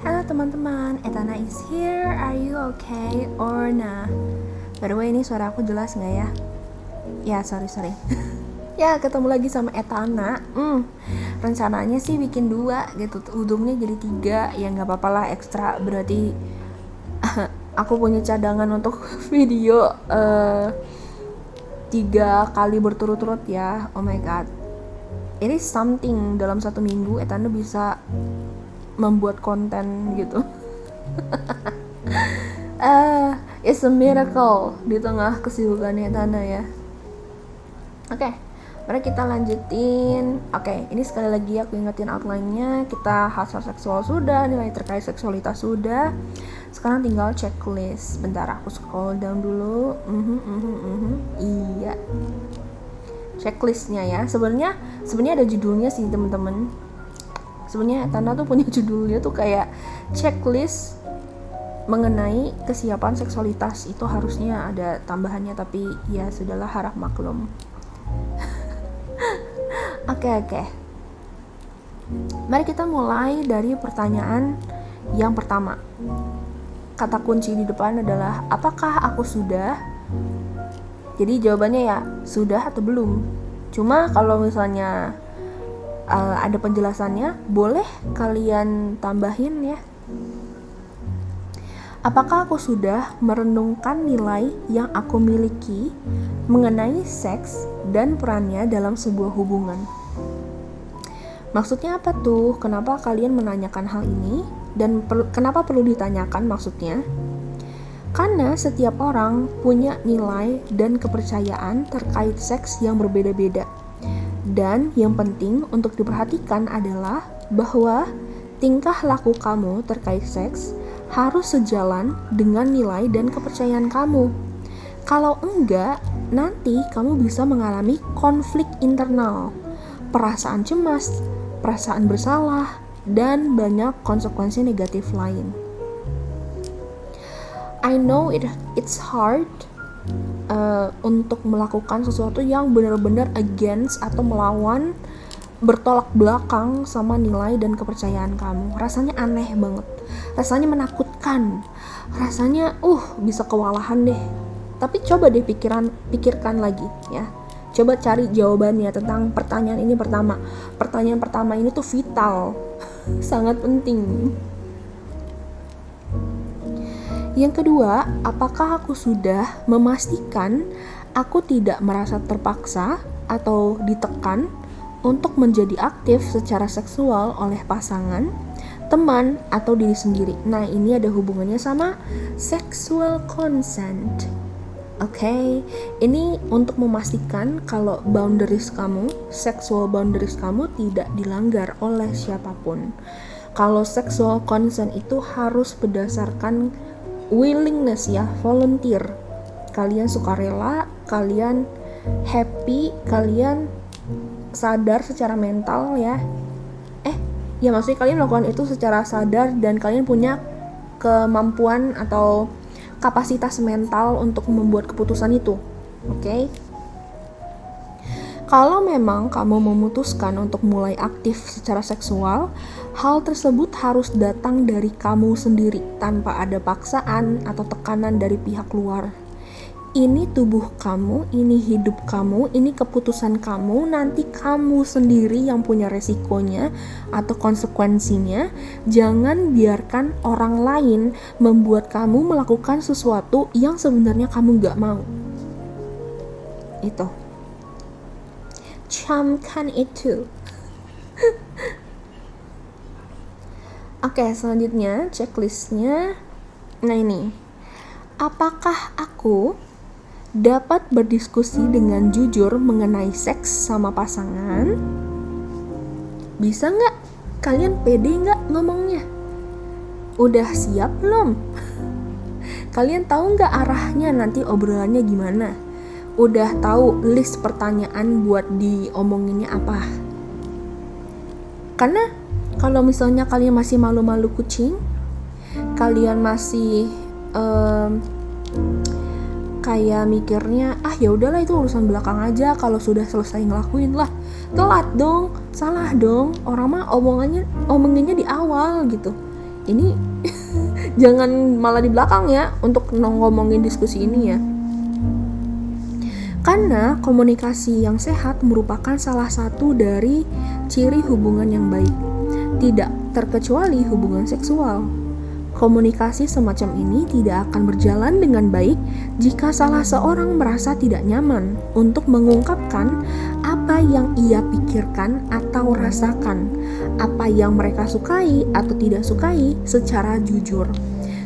Halo teman-teman, Etana is here. Are you okay or nah? By the way, ini suara aku jelas nggak ya? Ya, sorry. Ya, ketemu lagi sama Etana. Rencananya sih bikin 2 gitu, ujungnya jadi 3. Ya nggak apa-apa lah, ekstra. Berarti aku punya cadangan untuk video 3 kali berturut-turut ya. Oh my god, it is something. Dalam 1 minggu Etana bisa membuat konten gitu. It's a miracle di tengah kesibukannya Etana ya. Oke, mari kita lanjutin. Oke, ini sekali lagi aku ingetin outline-nya. Kita hasrat seksual sudah, nilai terkait seksualitas sudah. Sekarang tinggal checklist. Bentar, aku scroll down dulu. Iya, checklistnya ya. Sebenarnya ada judulnya sih teman-teman. Sebenarnya Tana tuh punya judulnya tuh kayak checklist mengenai kesiapan seksualitas. Itu harusnya ada tambahannya, tapi ya sudahlah, harap maklum. Oke. Mari kita mulai dari pertanyaan yang pertama. Kata kunci di depan adalah apakah aku sudah? Jadi jawabannya ya sudah atau belum. Cuma kalau misalnya ada penjelasannya, boleh kalian tambahin ya. Apakah aku sudah merenungkan nilai yang aku miliki mengenai seks dan perannya dalam sebuah hubungan? Maksudnya apa tuh? Kenapa kalian menanyakan hal ini? Dan kenapa perlu ditanyakan maksudnya? Karena setiap orang punya nilai dan kepercayaan terkait seks yang berbeda-beda. Dan yang penting untuk diperhatikan adalah bahwa tingkah laku kamu terkait seks harus sejalan dengan nilai dan kepercayaan kamu. Kalau enggak, nanti kamu bisa mengalami konflik internal, perasaan cemas, perasaan bersalah, dan banyak konsekuensi negatif lain. I know it's hard untuk melakukan sesuatu yang benar-benar against atau melawan, bertolak belakang sama nilai dan kepercayaan kamu. Rasanya aneh banget, rasanya menakutkan, rasanya bisa kewalahan deh. Tapi coba deh pikirkan lagi ya. Coba cari jawabannya tentang pertanyaan ini pertama. Pertanyaan pertama ini tuh vital, sangat penting. Yang kedua, apakah aku sudah memastikan aku tidak merasa terpaksa atau ditekan untuk menjadi aktif secara seksual oleh pasangan, teman, atau diri sendiri? Nah, ini ada hubungannya sama sexual consent. Oke, ini untuk memastikan kalau sexual boundaries kamu tidak dilanggar oleh siapapun. Kalau sexual consent itu harus berdasarkan willingness ya, volunteer. Kalian sukarela, kalian happy, kalian sadar secara mental ya. Ya maksudnya kalian melakukan itu secara sadar dan kalian punya kemampuan atau kapasitas mental untuk membuat keputusan itu. Oke? Kalau memang kamu memutuskan untuk mulai aktif secara seksual, hal tersebut harus datang dari kamu sendiri tanpa ada paksaan atau tekanan dari pihak luar. Ini tubuh kamu, ini hidup kamu, ini keputusan kamu, nanti kamu sendiri yang punya resikonya atau konsekuensinya. Jangan biarkan orang lain membuat kamu melakukan sesuatu yang sebenarnya kamu gak mau. Itu. Camkan itu. Oke, selanjutnya checklistnya. Nah ini, apakah aku dapat berdiskusi dengan jujur mengenai seks sama pasangan? Bisa nggak? Kalian pede nggak ngomongnya? Udah siap belum? Kalian tahu nggak arahnya nanti obrolannya gimana? Udah tahu list pertanyaan buat diomonginnya apa? Karena kalau misalnya kalian masih malu-malu kucing, kalian masih kayak mikirnya ya udahlah itu urusan belakang aja, kalau sudah selesai ngelakuin lah. Telat dong, salah dong. Orang mah omongannya di awal gitu. Ini jangan malah di belakang ya untuk ngomongin diskusi ini ya. Karena komunikasi yang sehat merupakan salah satu dari ciri hubungan yang baik, tidak terkecuali hubungan seksual. Komunikasi semacam ini tidak akan berjalan dengan baik jika salah seorang merasa tidak nyaman untuk mengungkapkan apa yang ia pikirkan atau rasakan, apa yang mereka sukai atau tidak sukai secara jujur.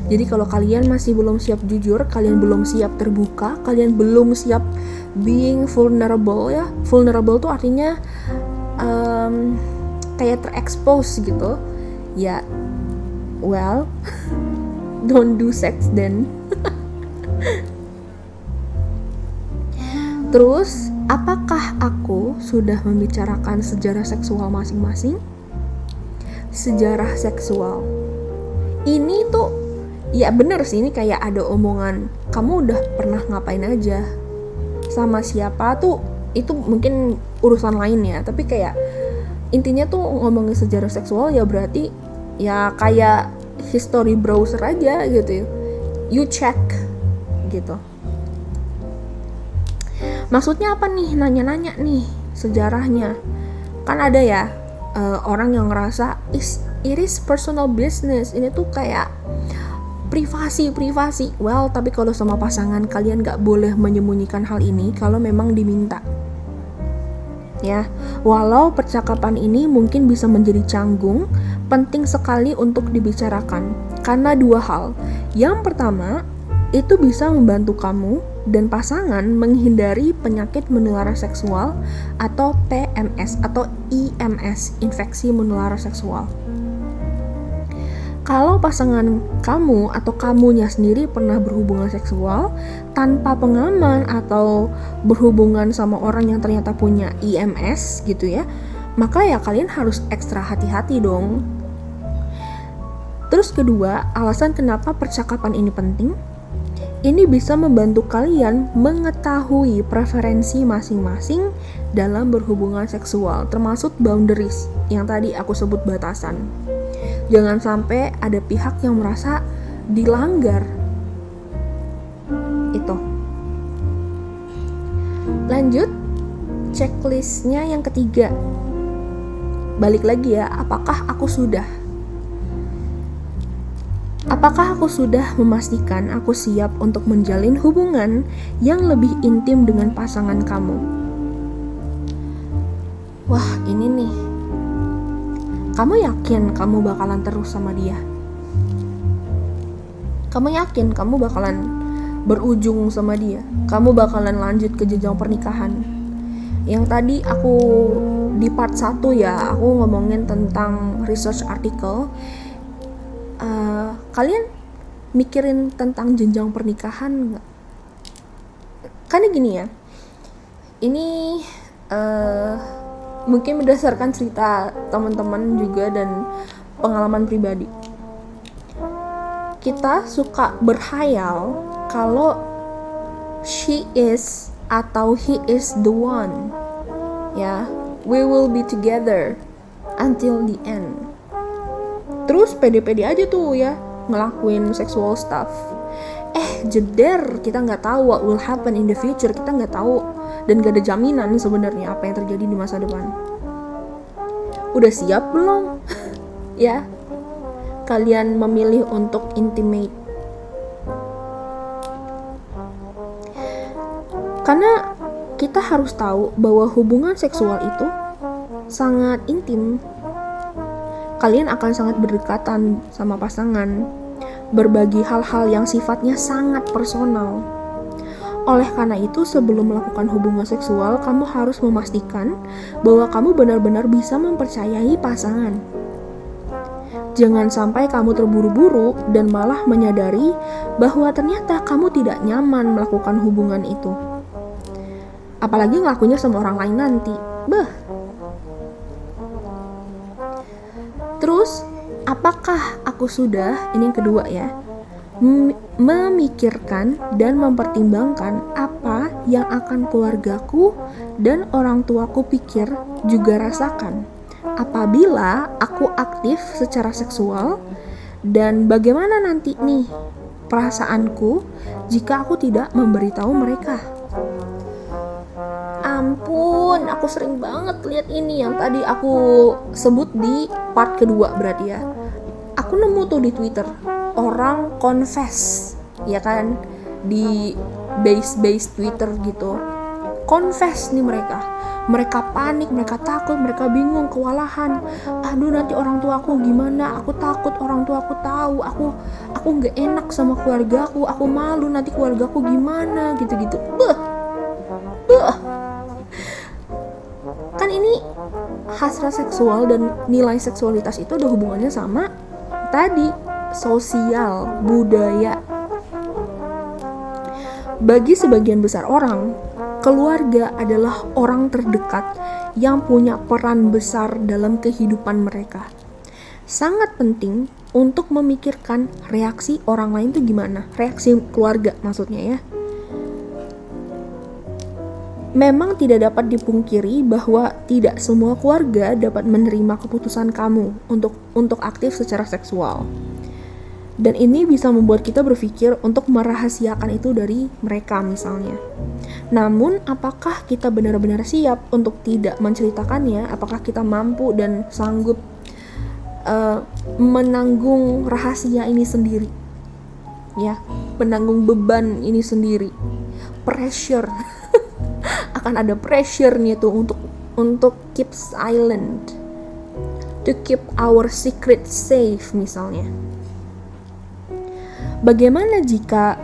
Jadi kalau kalian masih belum siap jujur, kalian belum siap terbuka, kalian belum siap being vulnerable ya. Vulnerable tuh artinya kayak terekspos gitu. Ya, well, don't do sex then. Terus, apakah aku sudah membicarakan sejarah seksual masing-masing? Sejarah seksual ini tuh, ya bener sih, ini kayak ada omongan, kamu udah pernah ngapain aja, sama siapa tuh, itu mungkin urusan lain ya. Tapi kayak intinya tuh ngomongin sejarah seksual ya berarti ya kayak history browser aja gitu, you check gitu. Maksudnya apa nih nanya-nanya nih sejarahnya? Kan ada ya orang yang ngerasa it is personal business, ini tuh kayak privasi. Well, tapi kalau sama pasangan kalian gak boleh menyembunyikan hal ini kalau memang diminta. Ya, walau percakapan ini mungkin bisa menjadi canggung, penting sekali untuk dibicarakan karena dua hal. Yang pertama, itu bisa membantu kamu dan pasangan menghindari penyakit menular seksual atau PMS atau IMS, infeksi menular seksual. Kalau pasangan kamu atau kamunya sendiri pernah berhubungan seksual tanpa pengaman atau berhubungan sama orang yang ternyata punya IMS gitu ya, maka ya kalian harus ekstra hati-hati dong. Terus kedua, alasan kenapa percakapan ini penting, ini bisa membantu kalian mengetahui preferensi masing-masing dalam berhubungan seksual, termasuk boundaries yang tadi aku sebut batasan. Jangan sampai ada pihak yang merasa dilanggar. Itu. Lanjut, checklistnya yang ketiga. Balik lagi ya, apakah aku sudah memastikan aku siap untuk menjalin hubungan yang lebih intim dengan pasangan kamu? Wah, ini nih. Kamu yakin kamu bakalan terus sama dia? Kamu yakin kamu bakalan berujung sama dia? Kamu bakalan lanjut ke jenjang pernikahan? Yang tadi aku di part 1 ya, aku ngomongin tentang research article. Kalian mikirin tentang jenjang pernikahan nggak? Karena gini ya, ini mungkin berdasarkan cerita teman-teman juga dan pengalaman pribadi. Kita suka berhayal kalau she is atau he is the one. Ya, we will be together until the end. Terus pede-pede aja tuh ya, ngelakuin sexual stuff. Jeder, kita nggak tahu what will happen in the future, kita nggak tahu dan gak ada jaminan sebenarnya apa yang terjadi di masa depan. Udah siap belum? Ya, kalian memilih untuk intimate. Karena kita harus tahu bahwa hubungan seksual itu sangat intim. Kalian akan sangat berdekatan sama pasangan, berbagi hal-hal yang sifatnya sangat personal. Oleh karena itu, sebelum melakukan hubungan seksual, kamu harus memastikan bahwa kamu benar-benar bisa mempercayai pasangan. Jangan sampai kamu terburu-buru dan malah menyadari bahwa ternyata kamu tidak nyaman melakukan hubungan itu. Apalagi ngelakuinnya sama orang lain nanti. Terus, apakah aku sudah, ini yang kedua ya, memikirkan dan mempertimbangkan apa yang akan keluargaku dan orang tuaku pikir juga rasakan apabila aku aktif secara seksual, dan bagaimana nanti nih perasaanku jika aku tidak memberitahu mereka. Ampun, aku sering banget lihat ini yang tadi aku sebut di part kedua berarti ya. Aku nemu tuh di Twitter, orang confess, ya kan, di base Twitter gitu. Confess nih mereka panik, mereka takut, mereka bingung, kewalahan. Aduh, nanti orang tuaku gimana? Aku takut orang tuaku tahu. Aku nggak enak sama keluargaku. Aku malu nanti keluargaku gimana? Gitu-gitu. Kan ini hasrat seksual dan nilai seksualitas itu ada hubungannya sama tadi sosial, budaya. Bagi sebagian besar orang, keluarga adalah orang terdekat yang punya peran besar dalam kehidupan mereka. Sangat penting untuk memikirkan reaksi orang lain itu gimana, reaksi keluarga maksudnya ya. Memang tidak dapat dipungkiri bahwa tidak semua keluarga dapat menerima keputusan kamu untuk aktif secara seksual. Dan ini bisa membuat kita berpikir untuk merahasiakan itu dari mereka misalnya. Namun, apakah kita benar-benar siap untuk tidak menceritakannya? Apakah kita mampu dan sanggup menanggung rahasia ini sendiri? Ya, menanggung beban ini sendiri. Pressure. Akan ada pressure nih tuh untuk keep silent, to keep our secret safe misalnya. Bagaimana jika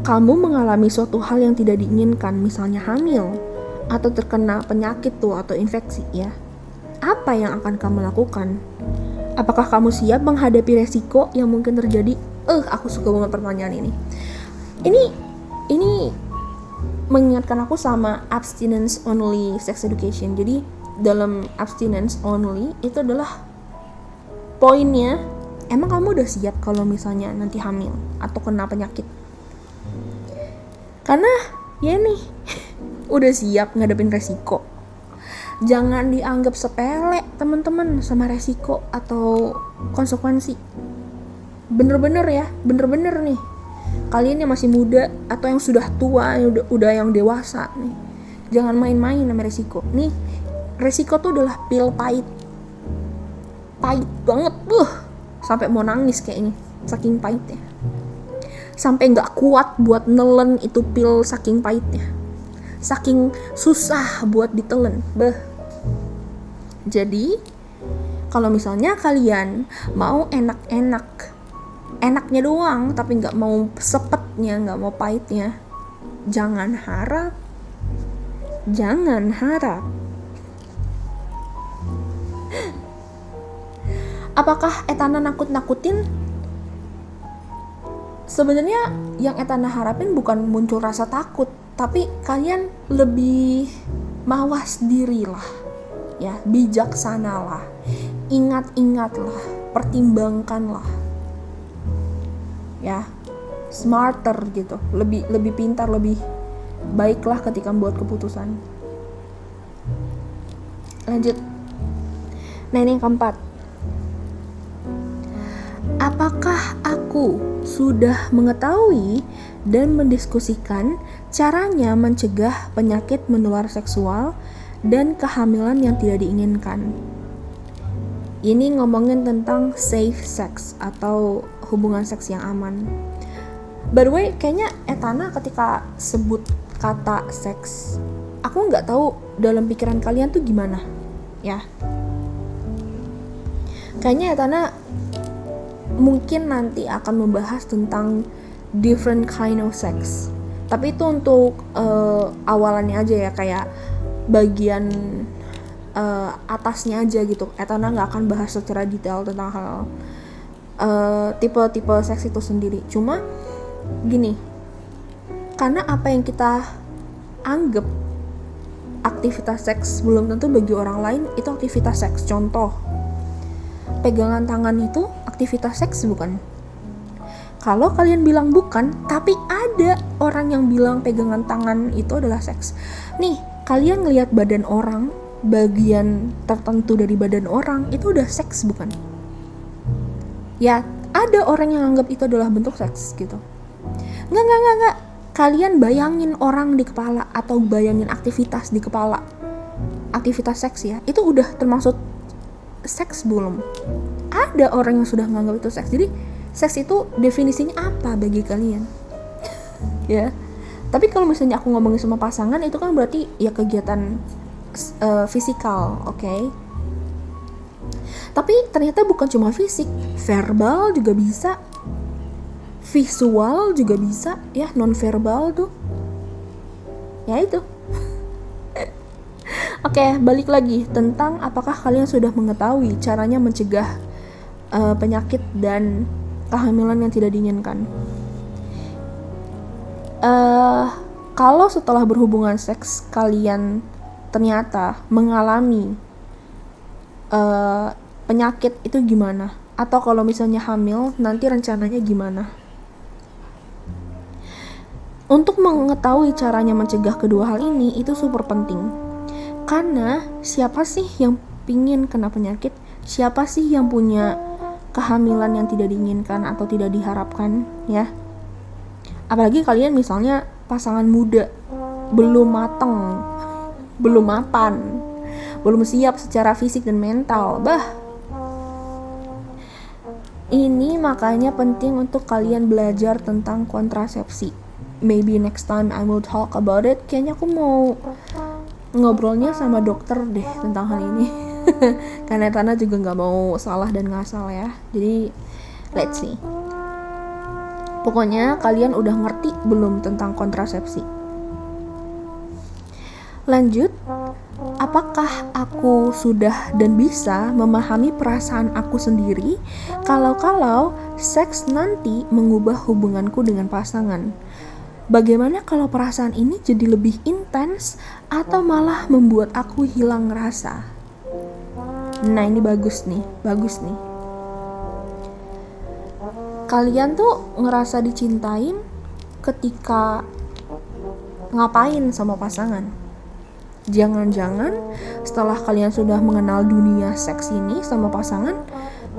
kamu mengalami suatu hal yang tidak diinginkan, misalnya hamil atau terkena penyakit tuh atau infeksi ya? Apa yang akan kamu lakukan? Apakah kamu siap menghadapi resiko yang mungkin terjadi? Aku suka banget pertanyaan ini. Ini mengingatkan aku sama abstinence only sex education. Jadi dalam abstinence only itu adalah poinnya, emang kamu udah siap kalau misalnya nanti hamil atau kena penyakit? Karena ya nih udah siap ngadepin resiko. Jangan dianggap sepele teman-teman sama resiko atau konsekuensi. Bener-bener nih, kalian yang masih muda atau yang sudah tua, yang udah yang dewasa nih, jangan main-main sama resiko. Nih, resiko tuh adalah pil pahit banget, sampai mau nangis kayaknya, saking pahitnya. Sampai nggak kuat buat nelen itu pil saking pahitnya, saking susah buat ditelen. Jadi, kalau misalnya kalian mau enaknya doang tapi nggak mau sepetnya, nggak mau pahitnya, jangan harap. Apakah Etana nakut-nakutin? Sebenarnya yang Etana harapin bukan muncul rasa takut, tapi kalian lebih mawas dirilah ya, bijaksanalah, ingat-ingatlah, pertimbangkanlah ya, smarter gitu, lebih pintar, lebih baiklah ketika membuat keputusan. Lanjut. Nah, ini yang keempat. Apakah aku sudah mengetahui dan mendiskusikan caranya mencegah penyakit menular seksual dan kehamilan yang tidak diinginkan? Ini ngomongin tentang safe sex atau hubungan seks yang aman. By the way, kayaknya Etana ketika sebut kata seks, aku nggak tahu dalam pikiran kalian tuh gimana ya. Kayaknya Etana mungkin nanti akan membahas tentang different kind of sex. Tapi itu untuk awalannya aja ya, kayak bagian atasnya aja gitu. Etana nggak akan bahas secara detail tentang hal tipe-tipe seks itu sendiri. Cuma gini, karena apa yang kita anggap aktivitas seks belum tentu bagi orang lain itu aktivitas seks. Contoh, pegangan tangan itu aktivitas seks bukan? Kalau kalian bilang bukan, tapi ada orang yang bilang pegangan tangan itu adalah seks. Nih, kalian ngelihat badan orang, bagian tertentu dari badan orang, itu udah seks bukan? Ya, ada orang yang anggap itu adalah bentuk seks gitu. Enggak. Kalian bayangin orang di kepala atau bayangin aktivitas di kepala. Aktivitas seks ya, itu udah termasuk seks belum? Ada orang yang sudah menganggap itu seks. Jadi seks itu definisinya apa bagi kalian? Ya. Tapi kalau misalnya aku ngomongin sama pasangan, itu kan berarti ya kegiatan fisikal, oke? Tapi ternyata bukan cuma fisik, verbal juga bisa, visual juga bisa, ya non verbal tuh. Ya itu. Oke, balik lagi tentang apakah kalian sudah mengetahui caranya mencegah penyakit dan kehamilan yang tidak diinginkan. Kalau setelah berhubungan seks kalian ternyata mengalami penyakit, itu gimana? Atau kalau misalnya hamil, nanti rencananya gimana? Untuk mengetahui caranya mencegah kedua hal ini, itu super penting. Karena siapa sih yang pingin kena penyakit? Siapa sih yang punya kehamilan yang tidak diinginkan atau tidak diharapkan, ya? Apalagi kalian misalnya pasangan muda, belum mateng, belum mapan, belum siap secara fisik dan mental. Ini makanya penting untuk kalian belajar tentang kontrasepsi. Maybe next time I will talk about it. Kayaknya aku mau ngobrolnya sama dokter deh tentang hal ini. Karena Tana juga gak mau salah dan ngasal ya. Jadi let's see. Pokoknya kalian udah ngerti belum tentang kontrasepsi? Lanjut, apakah aku sudah dan bisa memahami perasaan aku sendiri kalau seks nanti mengubah hubunganku dengan pasangan? Bagaimana kalau perasaan ini jadi lebih intens atau malah membuat aku hilang rasa? Nah, ini bagus nih. Kalian tuh ngerasa dicintain ketika ngapain sama pasangan? Jangan-jangan setelah kalian sudah mengenal dunia seks ini sama pasangan,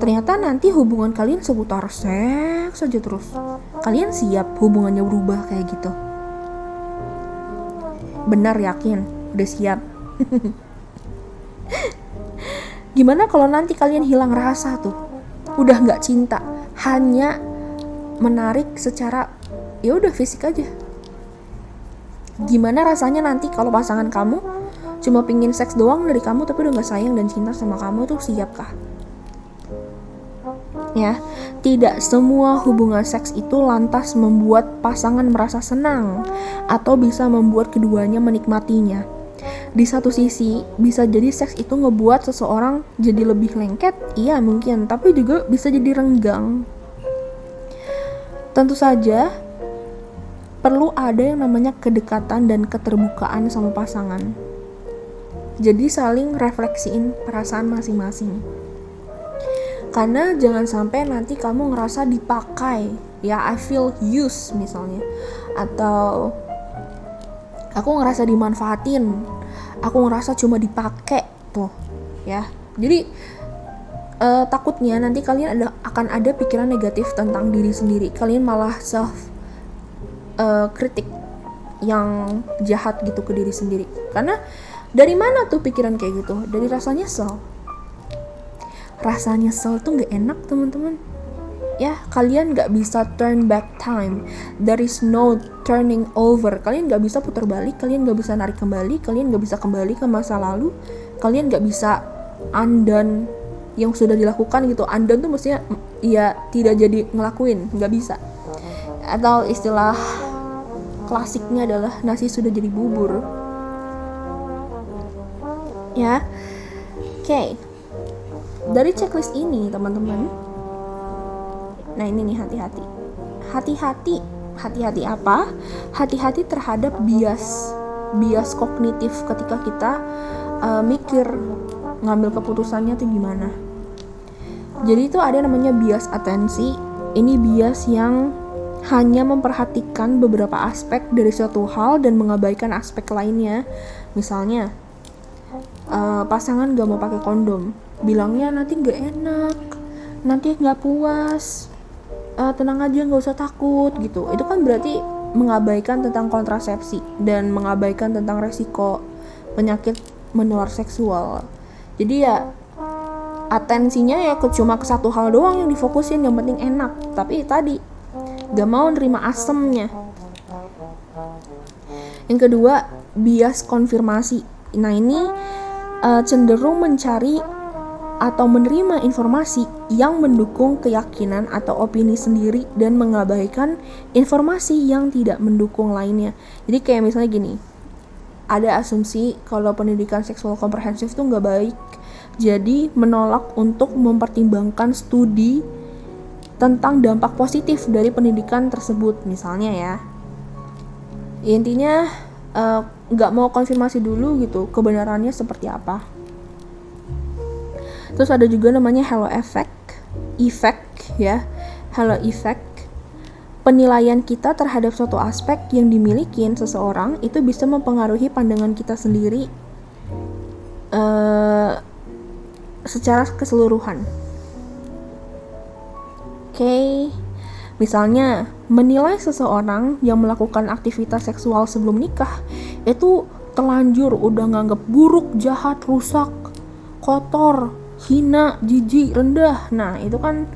ternyata nanti hubungan kalian seputar seks saja terus. Kalian siap hubungannya berubah kayak gitu? Benar, yakin? Udah siap? Gimana kalau nanti kalian hilang rasa tuh? Udah gak cinta, hanya menarik secara ya udah fisik aja. Gimana rasanya nanti kalau pasangan kamu cuma pingin seks doang dari kamu tapi udah gak sayang dan cinta sama kamu, tuh siapkah? Ya, tidak semua hubungan seks itu lantas membuat pasangan merasa senang atau bisa membuat keduanya menikmatinya. Di satu sisi, bisa jadi seks itu ngebuat seseorang jadi lebih lengket, iya mungkin, tapi juga bisa jadi renggang. Tentu saja, perlu ada yang namanya kedekatan dan keterbukaan sama pasangan. Jadi saling refleksiin perasaan masing-masing. Karena jangan sampai nanti kamu ngerasa dipakai, ya I feel used misalnya, atau aku ngerasa dimanfaatin, aku ngerasa cuma dipakai tuh, ya. Jadi takutnya nanti kalian akan ada pikiran negatif tentang diri sendiri. Kalian malah self kritik yang jahat gitu ke diri sendiri. Karena dari mana tuh pikiran kayak gitu? Dari rasa nyesel. Rasa nyesel tuh gak enak teman-teman. Ya, kalian gak bisa turn back time. There is no turning over. Kalian gak bisa putar balik, kalian gak bisa narik kembali, kalian gak bisa kembali ke masa lalu, kalian gak bisa undone yang sudah dilakukan gitu. Undone tuh maksudnya ya tidak jadi ngelakuin, gak bisa. Atau istilah klasiknya adalah nasi sudah jadi bubur. Ya, oke. Dari checklist ini teman-teman, nah ini nih, hati-hati apa? Hati-hati terhadap bias kognitif ketika kita mikir ngambil keputusannya tuh gimana. Jadi itu ada namanya bias atensi. Ini bias yang hanya memperhatikan beberapa aspek dari suatu hal dan mengabaikan aspek lainnya. Misalnya, pasangan gak mau pakai kondom, bilangnya nanti gak enak, nanti gak puas, tenang aja gak usah takut gitu. Itu kan berarti mengabaikan tentang kontrasepsi dan mengabaikan tentang resiko penyakit menular seksual. Jadi ya atensinya ya cuma ke satu hal doang yang difokusin, yang penting enak. Tapi tadi gak mau nerima asemnya. Yang kedua, bias konfirmasi. Nah ini cenderung mencari atau menerima informasi yang mendukung keyakinan atau opini sendiri dan mengabaikan informasi yang tidak mendukung lainnya. Jadi kayak misalnya gini, ada asumsi kalau pendidikan seksual komprehensif tuh gak baik, jadi menolak untuk mempertimbangkan studi tentang dampak positif dari pendidikan tersebut. Misalnya ya, intinya gak mau konfirmasi dulu gitu kebenarannya seperti apa. Terus ada juga namanya halo effect ya. Halo effect, penilaian kita terhadap suatu aspek yang dimiliki seseorang itu bisa mempengaruhi pandangan kita sendiri secara keseluruhan. Oke. Misalnya, menilai seseorang yang melakukan aktivitas seksual sebelum nikah itu telanjur, udah nganggep buruk, jahat, rusak, kotor, hina, jijik, rendah. Nah, itu kan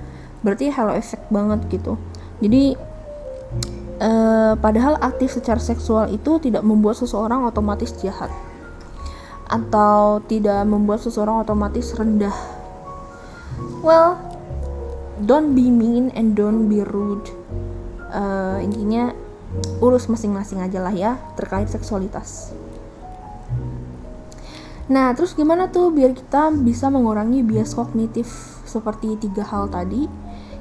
berarti halo effect banget gitu. Jadi, padahal aktif secara seksual itu tidak membuat seseorang otomatis jahat atau tidak membuat seseorang otomatis rendah. Well, don't be mean and don't be rude. Intinya urus masing-masing aja lah ya terkait seksualitas. Nah, terus gimana tuh biar kita bisa mengurangi bias kognitif seperti 3 hal tadi?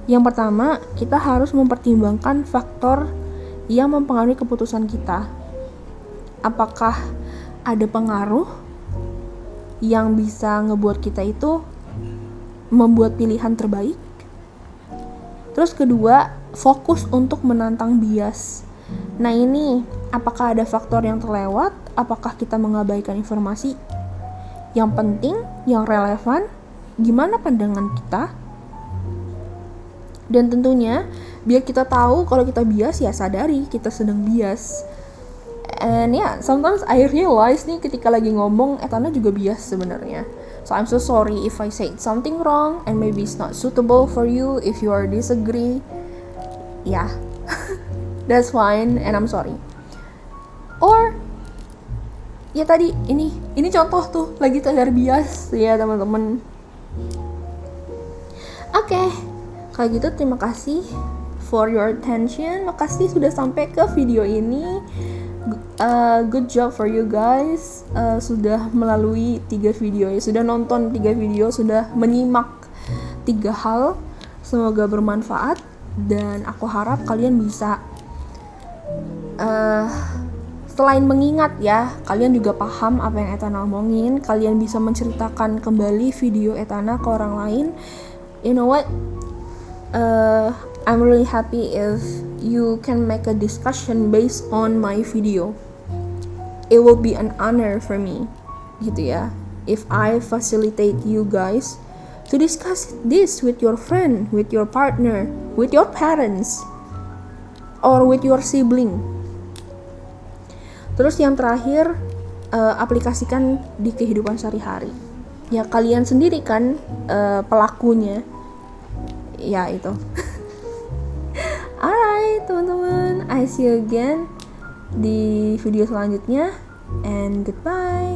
Yang pertama, kita harus mempertimbangkan faktor yang mempengaruhi keputusan kita. Apakah ada pengaruh yang bisa ngebuat kita itu membuat pilihan terbaik? Terus kedua, fokus untuk menantang bias. Nah ini, apakah ada faktor yang terlewat? Apakah kita mengabaikan informasi yang penting, yang relevan? Gimana pandangan kita? Dan tentunya, biar kita tahu kalau kita bias, ya sadari kita sedang bias. And yeah, sometimes I realize nih ketika lagi ngomong, Etana juga bias sebenarnya. So I'm so sorry if I said something wrong and maybe it's not suitable for you. If you are disagree, yeah, that's fine and I'm sorry. Or ya tadi ini contoh tuh lagi sadar bias ya teman-teman. Oke, kalau gitu terima kasih for your attention. Makasih sudah sampai ke video ini. Good job for you guys, sudah melalui 3 video ya, sudah nonton 3 video, sudah menyimak 3 hal. Semoga bermanfaat dan aku harap kalian bisa selain mengingat ya, kalian juga paham apa yang Etana omongin. Kalian bisa menceritakan kembali video Etana ke orang lain. You know what, I'm really happy if you can make a discussion based on my video. It will be an honor for me, gitu ya, if I facilitate you guys to discuss this with your friend, with your partner, with your parents, or with your sibling. Terus yang terakhir, aplikasikan di kehidupan sehari-hari. Ya kalian sendiri kan pelakunya. Ya itu. Alright teman-teman, I see you again di video selanjutnya and goodbye.